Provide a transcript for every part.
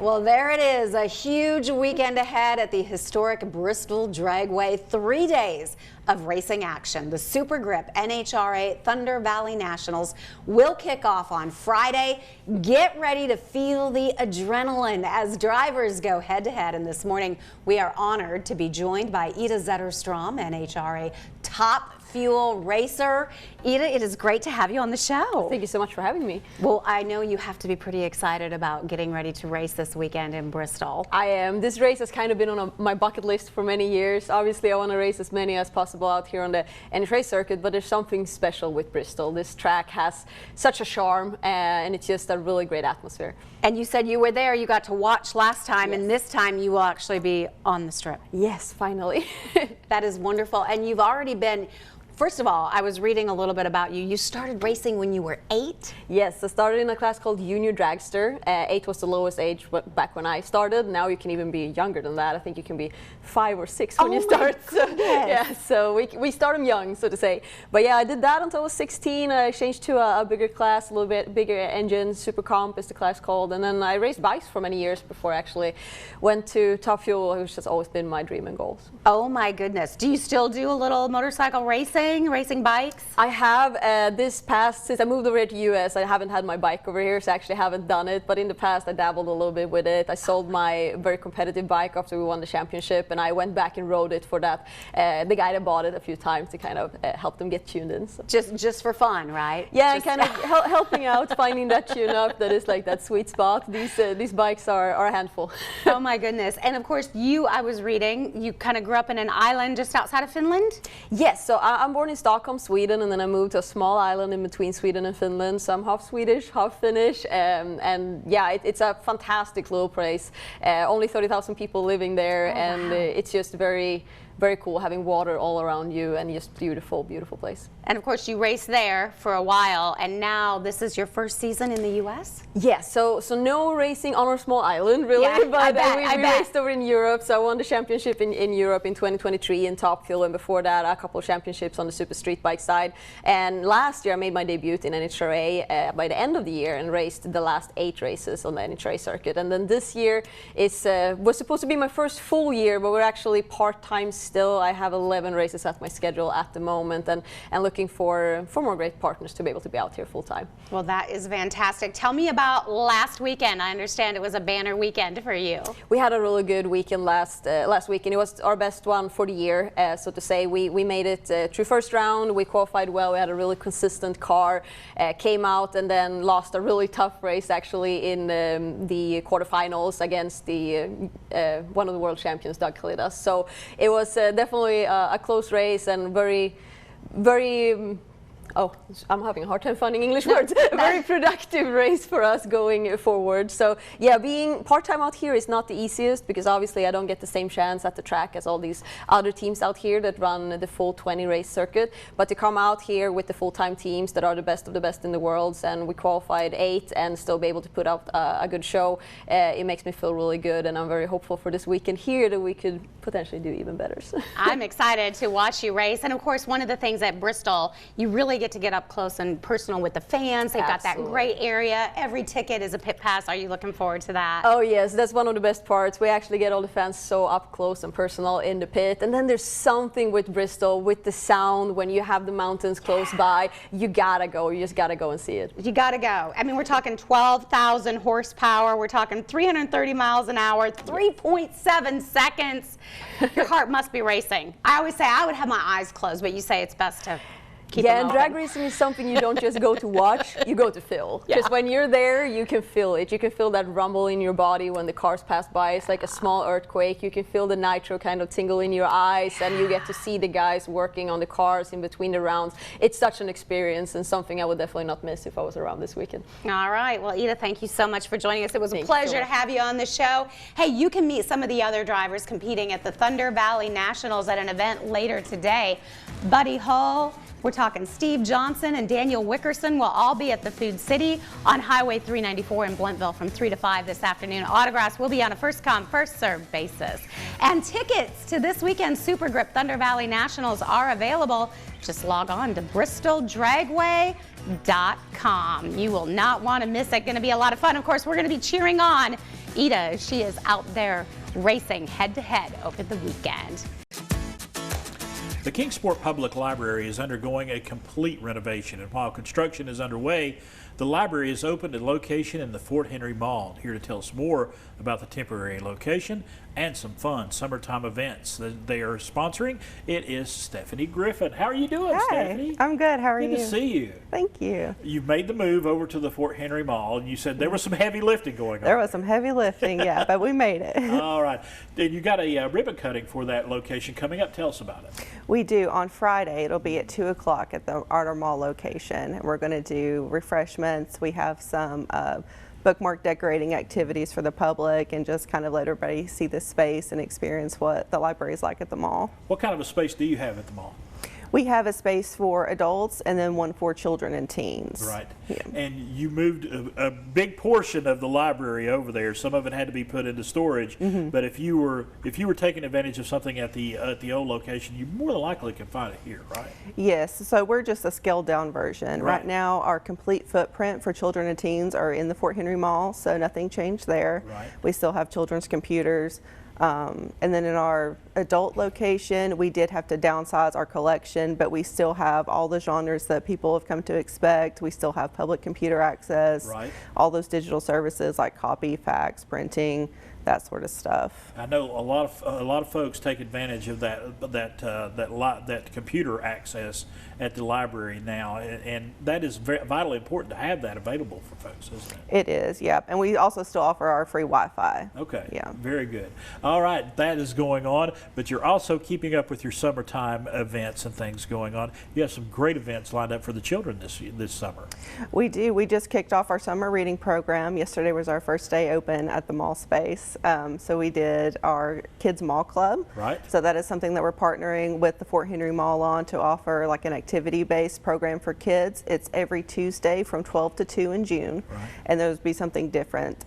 Well, there it is, a huge weekend ahead at the historic Bristol Dragway. 3 days of racing action. The Super Grip NHRA Thunder Valley Nationals will kick off on Friday. Get ready to feel the adrenaline as drivers go head-to-head. And this morning, we are honored to be joined by Ida Zetterstrom, NHRA Top Fuel racer. Ida, it is great to have you on the show. Thank you so much for having me. Well, I know you have to be pretty excited about getting ready to race this weekend in Bristol. I am. This race has kind of been on my bucket list for many years. Obviously, I want to race as many as possible out here on the NHRA circuit, but there's something special with Bristol. This track has such a charm, and it's just a really great atmosphere. And you said you were there, you got to watch last time, Yes. and this time you will actually be on the strip. Yes, finally. That is wonderful. And you've already been, first of all, I was reading a little bit about you. You started racing when you were 8? Yes, I started in a class called Junior Dragster. 8 was the lowest age back when I started. Now you can even be younger than that. I think you can be 5 or 6 when you start. So, yeah, so we start them young, so to say. But yeah, I did that until I was 16. I changed to a bigger class, a little bit bigger engine. Super Comp is the class called. And then I raced bikes for many years before I actually went to Top Fuel, which has always been my dream and goals. Oh my goodness. Do you still do a little motorcycle racing bikes? I have since I moved over here to US, I haven't had my bike over here, so I actually haven't done it. But in the past, I dabbled a little bit with it. I sold my very competitive bike after we won the championship, and I went back and rode it for that. The guy that bought it a few times to kind of help them get tuned in. So. Just for fun, right? Yeah, and kind of helping out, finding that tune up that is like that sweet spot. These bikes are a handful. Oh my goodness. And of course, I was reading, you kind of grew up in an island just outside of Finland? Yes, so I'm born in Stockholm, Sweden, and then I moved to a small island in between Sweden and Finland. So I'm half Swedish, half Finnish, and yeah, it's a fantastic little place. Only 30,000 people living there, and it's just very cool having water all around you, and just beautiful, beautiful place. And of course, you raced there for a while, and now this is your first season in the U.S.? Yes, so no racing on our small island, really, yeah, but we raced over in Europe. So I won the championship in Europe in 2023 in Top Fuel, and before that, a couple of championships on the super street bike side. And last year, I made my debut in NHRA by the end of the year and raced the last 8 races on the NHRA circuit. And then this year was supposed to be my first full year, but we're actually part-time still. I have 11 races at my schedule at the moment, and looking for more great partners to be able to be out here full time. Well, that is fantastic. Tell me about last weekend. I understand it was a banner weekend for you. We had a really good weekend last weekend. It was our best one for the year, so to say. We made it through first round. We qualified well. We had a really consistent car. Came out and then lost a really tough race actually in the quarterfinals against one of the world champions, Doug Kalidas. So it was definitely a close race and very I'm having a hard time finding English words. Very productive race for us going forward. So yeah, being part-time out here is not the easiest, because obviously I don't get the same chance at the track as all these other teams out here that run the full 20 race circuit. But to come out here with the full-time teams that are the best of the best in the world, and we qualified 8 and still be able to put out a good show, it makes me feel really good, and I'm very hopeful for this weekend here that we could potentially do even better. I'm excited to watch you race, and of course one of the things at Bristol, you really get to get up close and personal with the fans. They've got that great area. Every ticket is a pit pass. Are you looking forward to that? Oh yes, that's one of the best parts. We actually get all the fans so up close and personal in the pit. And then there's something with Bristol, with the sound, when you have the mountains close by. You gotta go. You just gotta go and see it. You gotta go. I mean, we're talking 12,000 horsepower. We're talking 330 miles an hour, 3.7 seconds. Your heart must be racing. I always say I would have my eyes closed, but you say it's best to keep them and open. drag racing is something you don't just go to watch, you go to feel. Because when you're there, you can feel it. You can feel that rumble in your body when the cars pass by. It's like a small earthquake. You can feel the nitro kind of tingle in your eyes, and you get to see the guys working on the cars in between the rounds. It's such an experience, and something I would definitely not miss if I was around this weekend. All right. Well, Ida, thank you so much for joining us. It was a pleasure to have you on the show. Hey, you can meet some of the other drivers competing at the Thunder Valley Nationals at an event later today. Buddy Hull, we're talking Steve Johnson and Daniel Wickerson will all be at the Food City on Highway 394 in Blentville from 3 to 5 this afternoon. Autographs will be on a first-come, first-served basis. And tickets to this weekend's Super Grip Thunder Valley Nationals are available. Just log on to BristolDragway.com. You will not want to miss it. Going to be a lot of fun. Of course, we're going to be cheering on Ida, she is out there racing head-to-head over the weekend. The Kingsport Public Library is undergoing a complete renovation, and while construction is underway, the library is opened at a location in the Fort Henry Mall. Here to tell us more about the temporary location and some fun summertime events that they are sponsoring, it is Stephanie Griffin. How are you doing, Stephanie? I'm good. How are you? Good to see you. Thank you. You've made the move over to the Fort Henry Mall, and you said there was some heavy lifting going on. There was some heavy lifting, yeah, but we made it. All right. And you got a ribbon cutting for that location coming up. Tell us about it. We do. On Friday, it'll be at 2 o'clock at the Art Mall location. And we're going to do refreshments. We have some bookmark decorating activities for the public and just kind of let everybody see the space and experience what the library is like at the mall. What kind of a space do you have at the mall? We have a space for adults and then one for children and teens. Right. Yeah. And you moved a big portion of the library over there. Some of it had to be put into storage. But if you were taking advantage of something at the old location, you more than likely can find it here, right? Yes. So we're just a scaled down version. Right. Right now, our complete footprint for children and teens are in the Fort Henry Mall, so nothing changed there. Right. We still have children's computers. And then in our adult location, we did have to downsize our collection, but we still have all the genres that people have come to expect. We still have public computer access, Right. all those digital services like copy, fax, printing, that sort of stuff. I know a lot of folks take advantage of that computer access at the library now, and that is vitally important to have that available for folks, isn't it? It is, yeah. And we also still offer our free Wi-Fi. Okay. Yeah. Very good. All right, that is going on, but you're also keeping up with your summertime events and things going on. You have some great events lined up for the children this summer. We do. We just kicked off our summer reading program. Yesterday was our first day open at the mall space. So we did our Kids Mall Club. Right. So that is something that we're partnering with the Fort Henry Mall on to offer like an activity-based program for kids. It's every Tuesday from 12 to 2 in June. Right. And those be something different.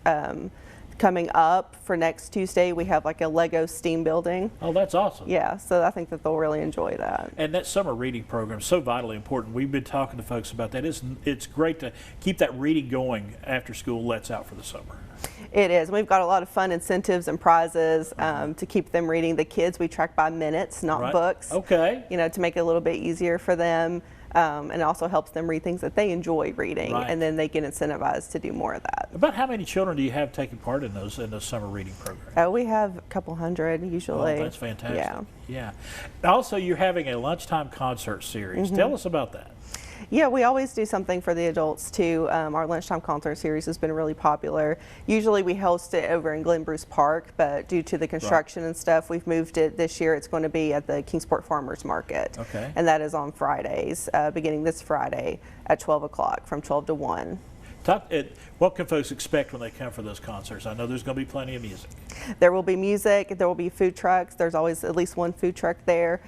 Coming up for next Tuesday, we have like a Lego STEAM building. Oh, that's awesome. Yeah, so I think that they'll really enjoy that. And that summer reading program is so vitally important. We've been talking to folks about that. It's great to keep that reading going after school lets out for the summer. It is. We've got a lot of fun incentives and prizes to keep them reading. The kids, we track by minutes, not Right. books. Okay. You know, to make it a little bit easier for them. And it also helps them read things that they enjoy reading, Right. and then they get incentivized to do more of that. About how many children do you have taking part in those summer reading programs? We have a couple hundred usually. Oh, that's fantastic. Yeah. Yeah. Also, you're having a lunchtime concert series. Tell us about that. Yeah, we always do something for the adults too. Our lunchtime concert series has been really popular. Usually we host it over in Glen Bruce Park, but due to the construction and stuff, we've moved it this year. It's going to be at the Kingsport Farmers Market. Okay. And that is on Fridays, beginning this Friday at 12 o'clock from 12 to 1. What can folks expect when they come for those concerts? I know there's going to be plenty of music. There will be music, there will be food trucks. There's always at least one food truck there.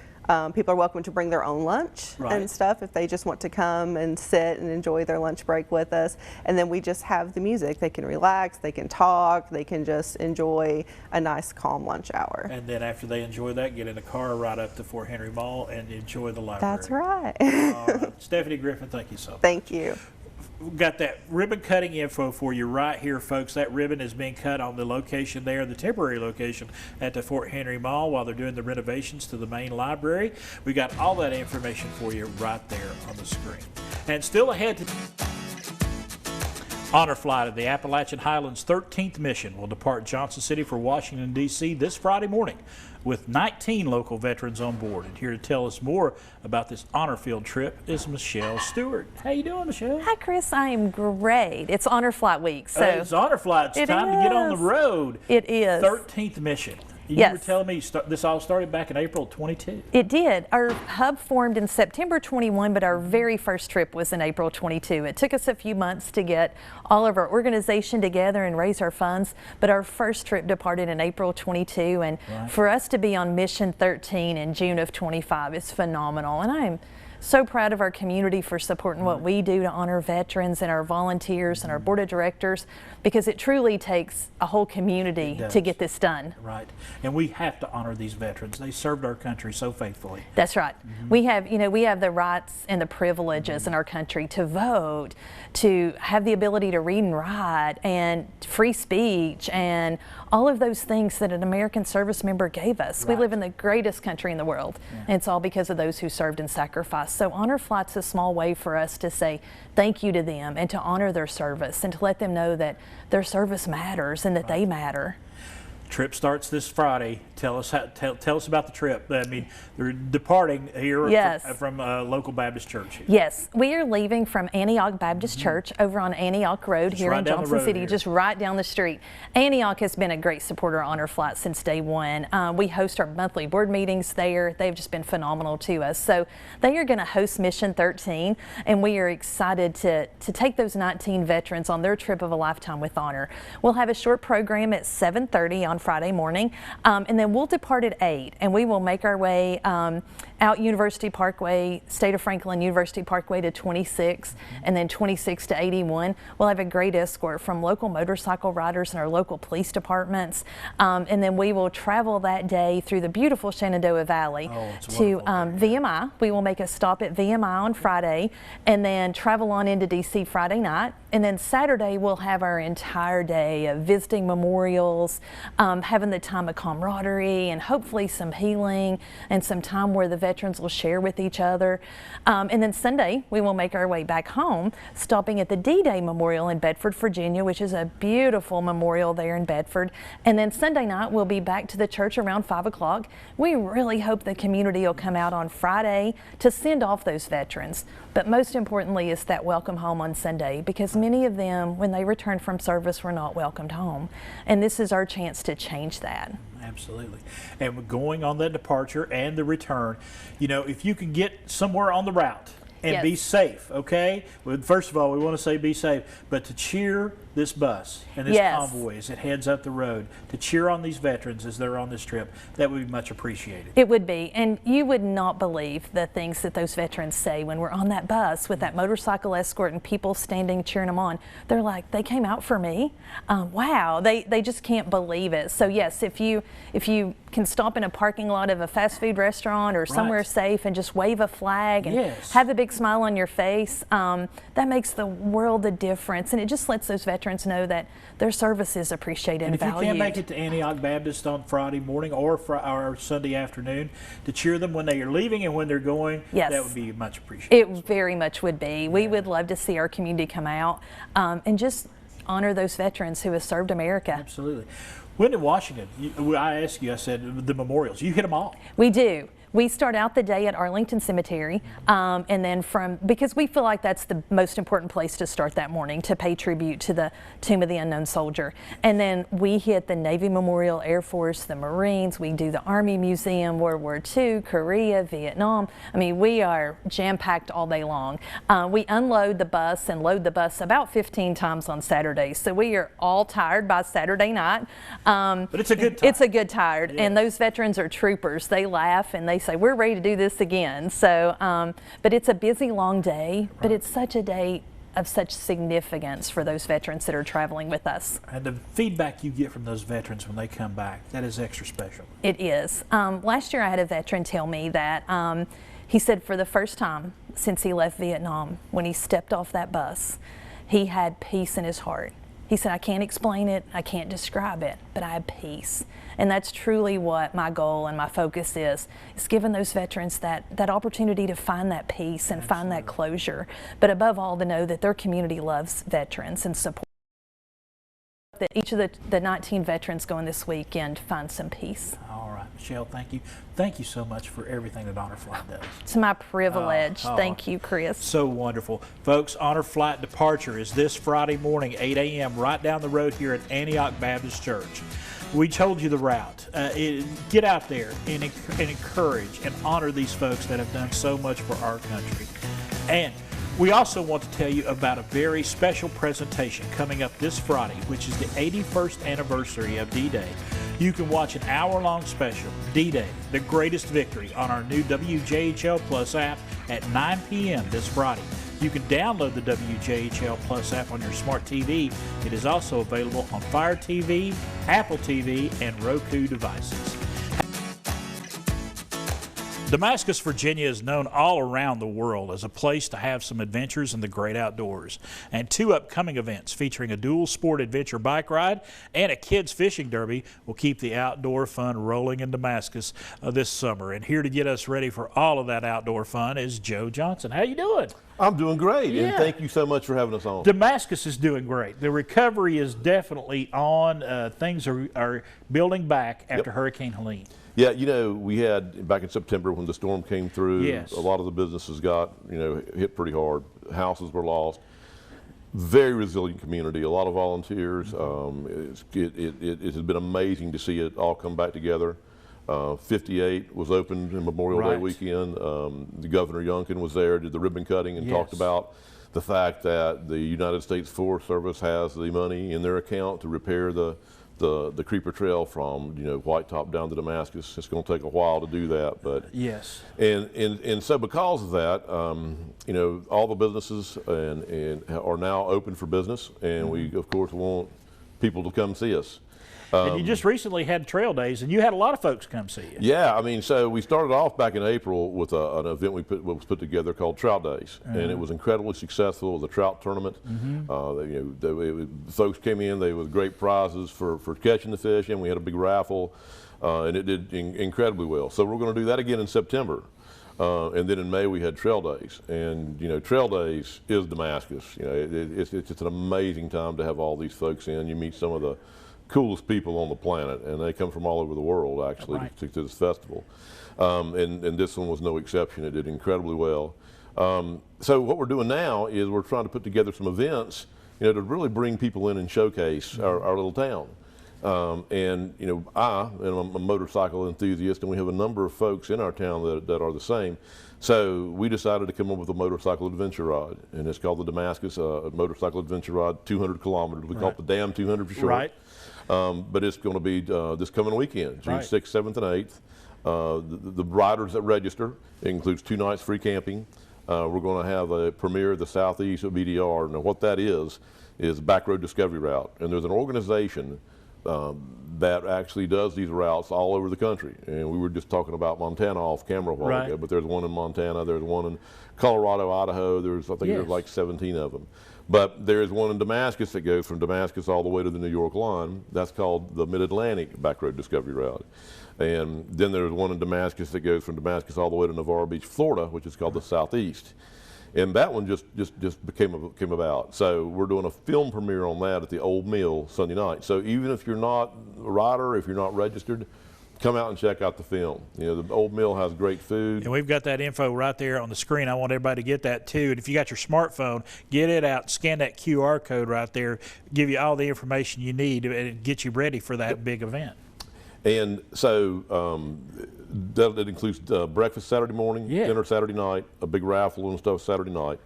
People are welcome to bring their own lunch Right. and stuff if they just want to come and sit and enjoy their lunch break with us. And then we just have the music. They can relax, they can talk, they can just enjoy a nice calm lunch hour. And then after they enjoy that, get in a car right up to Fort Henry Mall and enjoy the library. That's right. All right. Stephanie Griffin, thank you so much. Thank you. We've got that ribbon cutting info for you right here, folks. That ribbon is being cut on the location there, the temporary location at the Fort Henry Mall while they're doing the renovations to the main library. We got all that information for you right there on the screen. And still ahead to honor flight of the Appalachian Highlands 13th mission will depart Johnson City for Washington, D.C. this Friday morning with 19 local veterans on board. And here to tell us more about this honor field trip is Michelle Stewart. How you doing, Michelle? Hi, Chris. I am great. It's Honor Flight Week, so It's honor flight. It's It time to get on the is. road. It is. 13th mission. You Yes. were telling me this all started back in April 22. It did. Our hub formed in September 21, but our very first trip was in April 22. It took us a few months to get all of our organization together and raise our funds, but our first trip departed in April 22, and Right. for us to be on Mission 13 in June of 25 is phenomenal, and I'm so proud of our community for supporting what we do to honor veterans and our volunteers and our board of directors, because it truly takes a whole community to get this done. Right. And we have to honor these veterans. They served our country so faithfully. That's right. We have, we have the rights and the privileges in our country to vote, to have the ability to read and write, and free speech, and all of those things that an American service member gave us. Right. We live in the greatest country in the world, and it's all because of those who served and sacrificed. So Honor Flight's a small way for us to say thank you to them and to honor their service and to let them know that their service matters and that they matter. Trip starts this Friday. Tell us tell us about the trip. I mean, they're departing here from local Baptist church. Yes, we are leaving from Antioch Baptist Church over on Antioch Road here in Johnson City, just right down the street. Antioch has been a great supporter of Honor Flight since day one. We host our monthly board meetings there. They've just been phenomenal to us. So they are going to host Mission 13, and we are excited to take those 19 veterans on their trip of a lifetime with honor. We'll have a short program at 7:30 on Friday morning, and then we'll depart at 8, and we will make our way out University Parkway, State of Franklin University Parkway to 26, and then 26 to 81. We'll have a great escort from local motorcycle riders and our local police departments, and then we will travel that day through the beautiful Shenandoah Valley to VMI. We will make a stop at VMI on Friday, and then travel on into DC Friday night, and then Saturday we'll have our entire day of visiting memorials, having the time of camaraderie and hopefully some healing and some time where the veterans will share with each other. And then Sunday we will make our way back home, stopping at the D-Day Memorial in Bedford, Virginia, which is a beautiful memorial there in Bedford. And then Sunday night we'll be back to the church around 5 o'clock. We really hope the community will come out on Friday to send off those veterans. But most importantly is that welcome home on Sunday, because many of them, when they return from service, were not welcomed home. And this is our chance to change that. Absolutely. And we're going on that departure and the return, if you can get somewhere on the route and be safe, okay? Well, first of all, we want to say be safe, but to cheer this bus and this convoy as it heads up the road, to cheer on these veterans as they're on this trip, that would be much appreciated. It would be, and you would not believe the things that those veterans say when we're on that bus with that motorcycle escort and people standing cheering them on. They're like, they came out for me. Wow, they just can't believe it. So yes, if you can stop in a parking lot of a fast food restaurant or somewhere safe and just wave a flag and have a big smile on your face, that makes the world a difference, and it just lets those veterans know that their service is appreciated and valued. If you can't make it to Antioch Baptist on Friday morning or Sunday afternoon, to cheer them when they are leaving and when they're going, that would be much appreciated. It very much would be. We would love to see our community come out and just honor those veterans who have served America. Absolutely. When in Washington, I asked you, I said the memorials, you hit them all. We do. We start out the day at Arlington Cemetery, and then because we feel like that's the most important place to start that morning, to pay tribute to the Tomb of the Unknown Soldier. And then we hit the Navy Memorial, Air Force, the Marines. We do the Army Museum, World War II, Korea, Vietnam. I mean, we are jam-packed all day long. We unload the bus and load the bus about 15 times on Saturdays, so we are all tired by Saturday night. But it's a good time. It's a good tired, and those veterans are troopers. They laugh and they say, we're ready to do this again. So, but it's a busy, long day, but it's such a day of such significance for those veterans that are traveling with us. And the feedback you get from those veterans when they come back, that is extra special. It is. Last year I had a veteran tell me that he said for the first time since he left Vietnam, when he stepped off that bus, he had peace in his heart. He said, I can't explain it, I can't describe it, but I have peace. And that's truly what my goal and my focus is giving those veterans that opportunity to find that peace and find that closure. But above all, to know that their community loves veterans and support. That each of the 19 veterans going this weekend find some peace. All right, Michelle, thank you. Thank you so much for everything that Honor Flight does. It's my privilege. Thank you, Chris. So wonderful. Folks, Honor Flight departure is this Friday morning, 8 a.m., right down the road here at Antioch Baptist Church. We told you the route. Get out there and encourage and honor these folks that have done so much for our country. And we also want to tell you about a very special presentation coming up this Friday, which is the 81st anniversary of D-Day. You can watch an hour-long special, D-Day, the greatest victory, on our new WJHL Plus app at 9 p.m. this Friday. You can download the WJHL Plus app on your smart TV. It is also available on Fire TV, Apple TV, and Roku devices. Damascus, Virginia is known all around the world as a place to have some adventures in the great outdoors. And 2 upcoming events featuring a dual sport adventure bike ride and a kids fishing derby will keep the outdoor fun rolling in Damascus this summer. And here to get us ready for all of that outdoor fun is Joe Johnson. How you doing? I'm doing great, Yeah. and thank you so much for having us on. Damascus is doing great. The recovery is definitely on. Things are building back after Hurricane Helene. Yeah, you know, we had back in September when the storm came through, Yes. a lot of the businesses got, hit pretty hard. Houses were lost. Very resilient community, a lot of volunteers. It has been amazing to see it all come back together. 58 was opened in Memorial Day Right. weekend. The Governor Youngkin was there, did the ribbon cutting, and talked Yes. about the fact that the United States Forest Service has the money in their account to repair the Creeper Trail from White Top down to Damascus. It's going to take a while to do that, but Yes. and so because of that, all the businesses and are now open for business, and we of course want people to come see us. And you just recently had trail days, and you had a lot of folks come see you. Yeah, I mean, so we started off back in April with an event was put together called Trout Days, and it was incredibly successful. It was a trout tournament. Folks came in, they with great prizes for catching the fish, and we had a big raffle, and it did incredibly well. So we're going to do that again in September. And then in May we had Trail Days, and Trail Days is Damascus. It's just an amazing time to have all these folks in. You meet some of the coolest people on the planet, and they come from all over the world actually Right. to this festival. And this one was no exception. It did incredibly well. So what we're doing now is we're trying to put together some events, to really bring people in and showcase our little town. I'm a motorcycle enthusiast, and we have a number of folks in our town that are the same. So we decided to come up with a motorcycle adventure ride, and it's called the Damascus Motorcycle Adventure Ride, 200 kilometers. We call it the Damn 200 for short. Right. But it's going to be this coming weekend, June Right. 6th, 7th, and 8th. The riders that register, it includes 2 nights free camping. We're going to have a premiere of the Southeast of BDR. Now what that is Back Road Discovery Route. And there's an organization that actually does these routes all over the country. And we were just talking about Montana off camera a while Right. ago, but there's one in Montana, there's one in Colorado, Idaho, I think Yes. there's like 17 of them. But there's one in Damascus that goes from Damascus all the way to the New York line. That's called the Mid-Atlantic Back Road Discovery Route. And then there's one in Damascus that goes from Damascus all the way to Navarro Beach, Florida, which is called the Southeast. And that one just came about. So we're doing a film premiere on that at the Old Mill Sunday night. So even if you're not a rider, if you're not registered, come out and check out the film. The Old Mill has great food. And we've got that info right there on the screen. I want everybody to get that too. And if you got your smartphone, get it out, scan that QR code right there, give you all the information you need and get you ready for that big event. And so that includes breakfast Saturday morning, Yeah. dinner Saturday night, a big raffle and stuff Saturday night.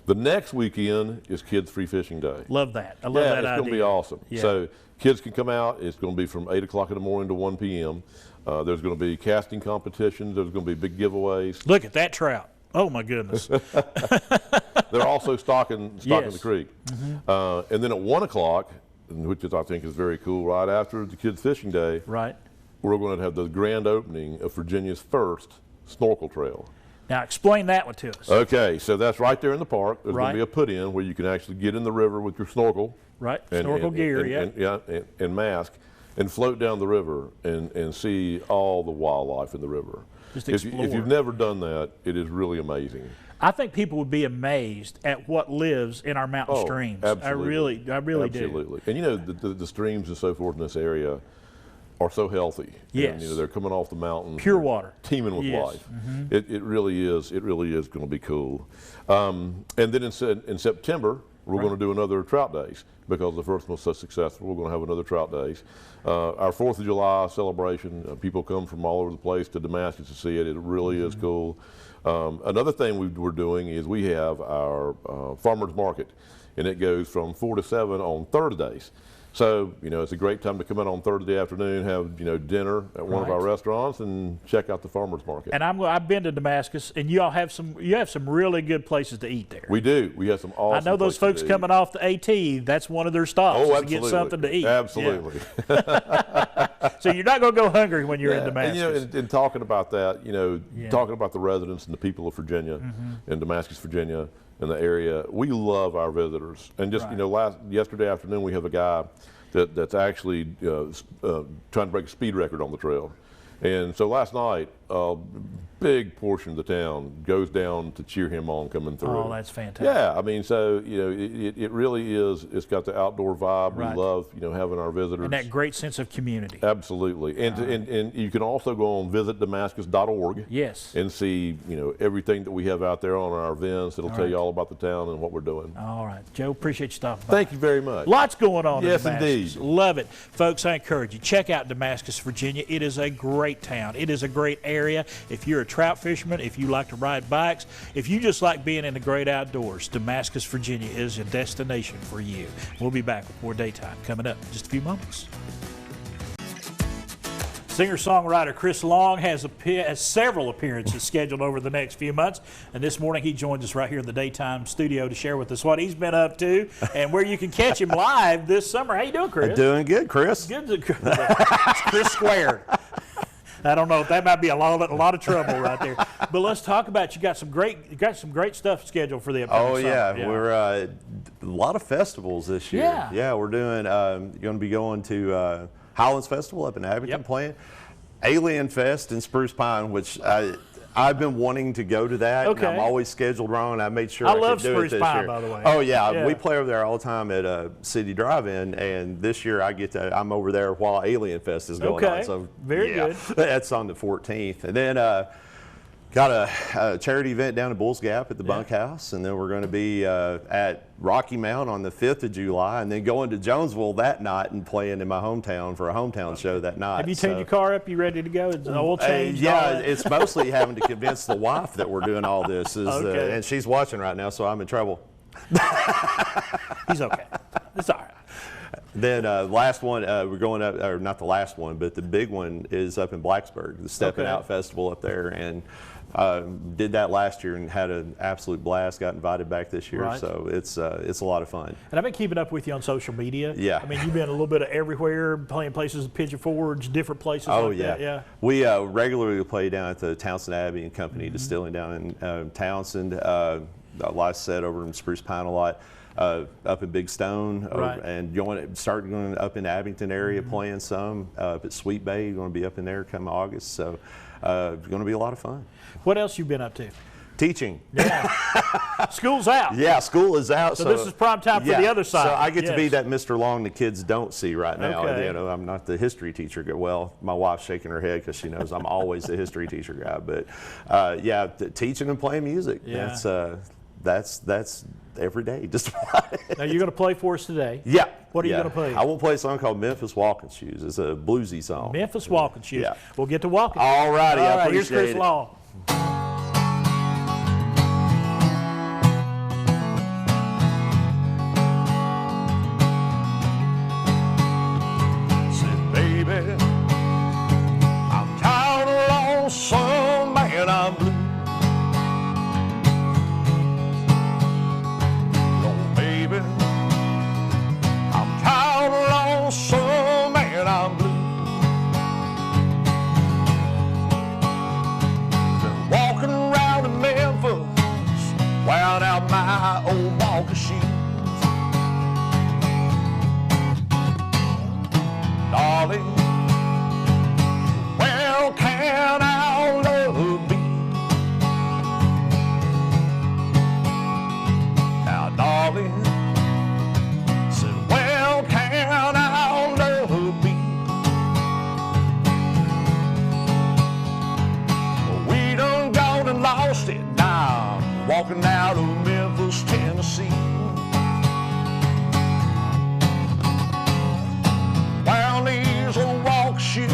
The next weekend is Kids Free Fishing Day. Love that. I love that it's idea. going to be awesome. Yeah. So kids can come out. It's going to be from 8 o'clock in the morning to 1 p.m. There's going to be casting competitions. There's going to be big giveaways. Look at that trout. Oh my goodness. They're also stocking Yes. the creek. And then at 1 o'clock, which I think is very cool, right after the Kids Fishing Day, Right. we're going to have the grand opening of Virginia's first snorkel trail. Now explain that one to us. Okay, so that's right there in the park. There's going Right. to be a put-in where you can actually get in the river with your snorkel. Right. Snorkel gear, yeah. And mask, and float down the river and see all the wildlife in the river. Just If explore. you've never done that, it is really amazing. I think people would be amazed at what lives in our mountain streams. Absolutely. I really do. Absolutely. And the streams and so forth in this area are so healthy. Yes. And, they're coming off the mountain. Pure water. Teeming with Yes. life. It really is going to be cool. And then in September, we're going to do another Trout Days because the first one was so successful. We're going to have another Trout Days. Our 4th of July celebration, people come from all over the place to Damascus to see it. It really is cool. Another thing we're doing is we have our farmers market, and it goes from 4 to 7 on Thursdays. So, you know, it's a great time to come in on Thursday afternoon, have, you know, dinner at one of our restaurants and check out the farmers market. And I've been to Damascus, and you have some really good places to eat there. We do. We have some awesome I know those places folks to coming eat. off the AT, that's one of their stops, Oh, is to get something to eat. Absolutely. Yeah. So you're not going to go hungry when you're in And, Damascus. you know, in talking about that, you know, talking about the residents and the people of Virginia, in Damascus, Virginia, in the area, we love our visitors. And just, you know, yesterday afternoon, we have a guy that's actually trying to break a speed record on the trail. And so last night, a big portion of the town goes down to cheer him on coming through. Oh, that's fantastic. Yeah, I mean, so, you know, it really is, it's got the outdoor vibe. Right. We love, you know, having our visitors. And that great sense of community. Absolutely. And you can also go on visitdamascus.org. Yes. And see, you know, everything that we have out there on our events. It'll tell you all about the town and what we're doing. All right. Joe, appreciate you stopping by. Thank you very much. Lots going on Yes, in Damascus. indeed. Love it. Folks, I encourage you, check out Damascus, Virginia. It is a great town. It is a great area. If you're a trout fisherman, if you like to ride bikes, if you just like being in the great outdoors, Damascus, Virginia is a destination for you. We'll be back with more Daytime coming up in just a few moments. Singer-songwriter Chris Long has several appearances scheduled over the next few months, and this morning he joins us right here in the Daytime studio to share with us what he's been up to and where you can catch him live this summer. How you doing, Chris? Doing good, Chris. Good. It's Chris squared. I don't know if that might be a lot of trouble right there. But let's talk about, you got some great stuff scheduled for the upcoming summer. Yeah, we're a lot of festivals this year. Yeah, we're doing. Going to be going to Highlands Festival up in Abington, playing Alien Fest in Spruce Pine, which I've been wanting to go to that. Okay. And I'm always scheduled wrong, and I made sure I I love could do Spruce it this Pine, year. by the way. Oh yeah, we play over there all the time at City Drive-In, and this year I'm over there while Alien Fest is going on. So very good. That's on the 14th, and then. Got a charity event down at Bulls Gap at the Bunkhouse, and then we're going to be at Rocky Mount on the 5th of July, and then going to Jonesville that night and playing in my hometown for a hometown show that night. Have you tuned your car up? You ready to go? Is the oil change? Yeah, it's mostly having to convince the wife that we're doing all this, and she's watching right now, so I'm in trouble. He's okay. It's all right. Then last one, we're going up, or not the last one, but the big one is up in Blacksburg, the Steppin' Out Festival up there, and did that last year and had an absolute blast. Got invited back this year, so it's a lot of fun. And I've been keeping up with you on social media. Yeah. I mean, you've been a little bit of everywhere, playing places, Pigeon Forge, different places. Oh like that. Yeah. We regularly play down at the Townsend Abbey and Company Distilling down in Townsend. Like I said, over in Spruce Pine a lot. Up in Big Stone, and starting going up in Abington area, playing some. Up at Sweet Bay, going to be up in there come August. So it's going to be a lot of fun. What else you been up to? Teaching. Yeah. School's out. Yeah, school is out. So this is prime time for the other side. So I get to be that Mr. Long the kids don't see right now. Okay. You know, I'm not the history teacher. Well, my wife's shaking her head because she knows I'm always the history teacher guy. But teaching and playing music. Yeah. That's every day. Just about it. Now you're going to play for us today. Yeah. What are you going to play? I will play a song called Memphis Walking Shoes. It's a bluesy song. Memphis Walking Shoes. Yeah. We'll get to walking. All righty. I appreciate here's Chris it. Long. Said, baby, I'm tired of lonesome and I'm blue. No, baby, I'm tired of lonesome and I'm blue. Been walking around in Memphis, wearing out my old walking shoes. Darling, well, can our love be? Now, darling, said, well, can our love be? We done gone and lost it now, walking out of Memphis, Tennessee. Found these old walk shoes